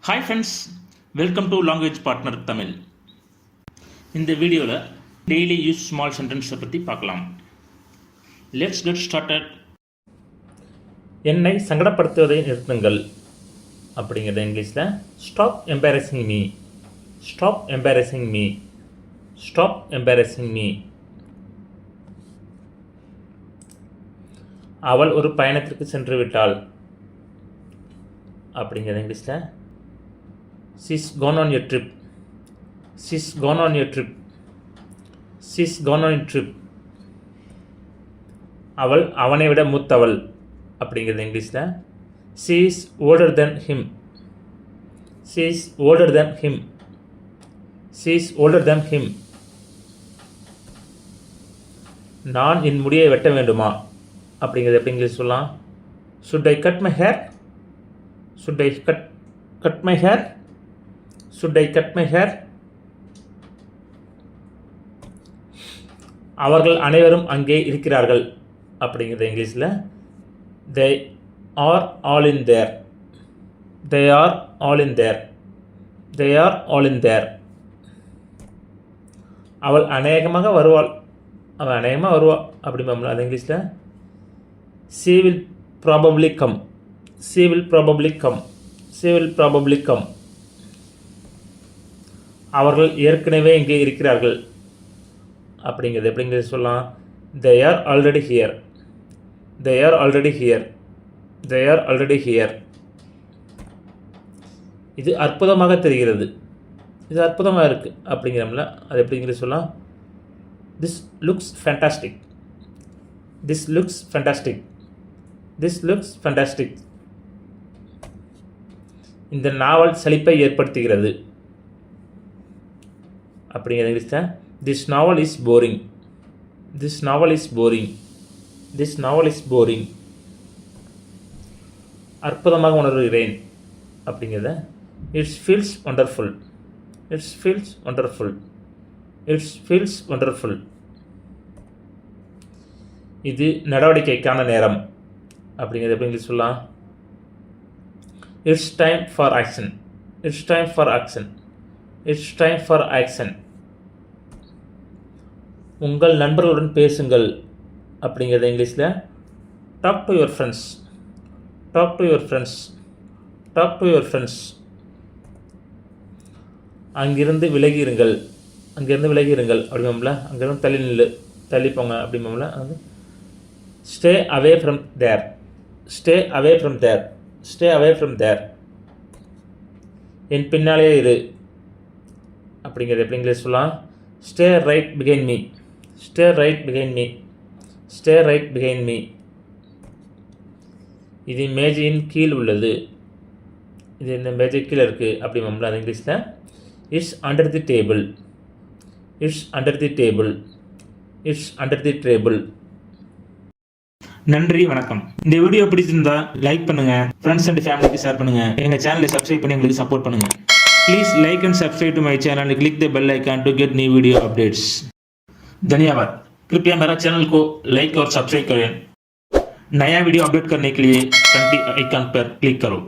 Hi friends, welcome to language partner Tamil. இந்த வீடியோவில் daily use small சென்டென்ஸை பற்றி பார்க்கலாம். Let's get started. என்னை சங்கடப்படுத்துவதை நிறுத்துங்கள் அப்படிங்கிறது இங்கிலீஷில் stop embarrassing me, stop embarrassing me, stop embarrassing me. அவள் ஒரு பயணத்திற்கு சென்று விட்டாள் அப்படிங்கிறது இங்கிலீஷில் she's gone on a trip, she's gone on a trip, she's gone on a trip. அவள் அவனை விட மூத்தவள் அப்படிங்கிறது இங்கிலீஷில் she is older than him, she is older than him, she is older than him. நான் என் முடியை வெட்ட வேண்டுமா அப்படிங்கிறது எப்படி இங்கிலீஷ் சொல்லலாம்? should I cut my hair, should I cut my hair, should I cut my hair. அவர்கள் அனைவரும் அங்கே இருக்கிறார்கள் அப்படிங்கிறது இங்கிலீஷில் they are all in there, they are all in there, they are all in there. அவள் அநேகமாக வருவாள், அவள் அநேகமாக வருவாள் அப்படிம்போம்ல, அது இங்கிலீஷில் she will probably come, she will probably come, she will probably come. அவர்கள் ஏற்கனவே இங்கே இருக்கிறார்கள் அப்படிங்கிறது எப்படிங்கிறது சொல்லலாம்? they are already here, they are already here, they are already here. இது அற்புதமாக தெரிகிறது, இது அற்புதமாக இருக்குது அப்படிங்கிறோம்ல, அது எப்படிங்கிறது சொல்லலாம்? this looks fantastic, this looks fantastic, this looks fantastic. இந்த நாவல் சலிப்பை ஏற்படுத்துகிறது அப்படிங்கிறது இங்கிலீஷில் this novel is boring, this novel is boring, this novel is boring. அற்புதமாக உணர்கிறேன் அப்படிங்கிறத it's feels wonderful, it's feels wonderful, it's feels wonderful. இது நடவடிக்கைக்கான நேரம் அப்படிங்கிறது எப்படி இங்கிலீஷ் சொல்லலாம்? It's time for action, it's time for action, it's time for action. உங்கள் நண்பர்களுடன் பேசுங்கள் அப்படிங்கிறது இங்கிலீஷில் talk to your friends, talk to your friends, talk to your friends. அங்கிருந்து விலகிருங்கள், அங்கேருந்து விலகிருங்கள் அப்படிம்போம்ல, அங்கேருந்து தள்ளி நில்லு, தள்ளிப்போங்க அப்படிம்போம்ல, அது stay away from there, stay away from there, stay away from there. என் பின்னாலே இரு அப்படிங்கிறது எப்படி இங்கிலீஷ் சொல்லலாம்? Stay right behind me, stay right behind me, stay right behind me. இது மேஜையின் கீழ் உள்ளது, இது இந்த மேஜை கீழே இருக்குது அப்படிம்போம்ல, அது இங்கிலீஷில் it's under the table, it's under the table, it's under the table. நன்றி, வணக்கம். இந்த வீடியோ பிடிச்சிருந்தா லைக் பண்ணுங்க, ஃப்ரெண்ட்ஸ் அண்ட் ஃபேமிலிக்கு ஷேர் பண்ணுங்க, எங்க சேனலை சப்ஸ்கிரைப் பண்ணி எங்களுக்கு சப்போர்ட் பண்ணுங்க. Please like and subscribe to my channel and click the bell icon to get new video updates. धन्यवाद. कृपया मेरा चैनल को लाइक और सब्सक्राइब करें. नया वीडियो अपडेट करने के लिए घंटी आइकन पर क्लिक करो.